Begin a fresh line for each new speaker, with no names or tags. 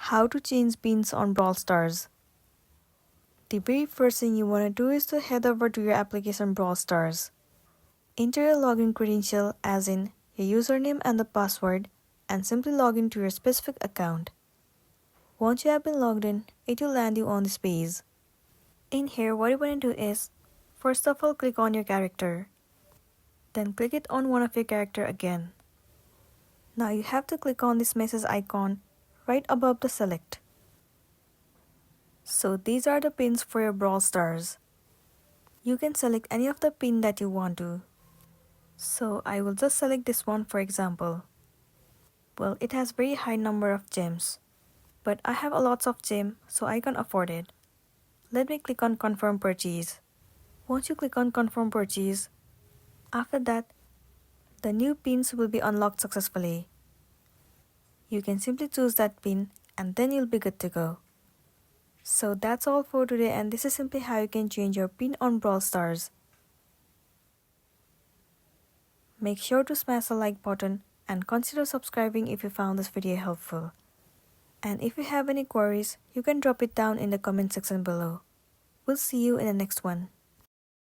How to change pins on Brawl Stars. The very first thing you want to do is to head over to your application Brawl Stars. Enter your login credential as in your username and the password and simply log into your specific account. Once you have been logged in, it will land you on this page. In here, what you want to do is, first of all, click on your character. Then click it on one of your character again. Now you have to click on this message icon right above the select. So these are the pins for your Brawl Stars. You can select any of the pin that you want to. So I will just select this one for example. Well, it has very high number of gems. But I have a lots of gem, so I can afford it. Let me click on confirm purchase. Once you click on confirm purchase, after that, the new pins will be unlocked successfully. You can simply choose that pin and then you'll be good to go. So that's all for today, and this is simply how you can change your pin on Brawl Stars. Make sure to smash the like button and consider subscribing if you found this video helpful. And if you have any queries, you can drop it down in the comment section below. We'll see you in the next one.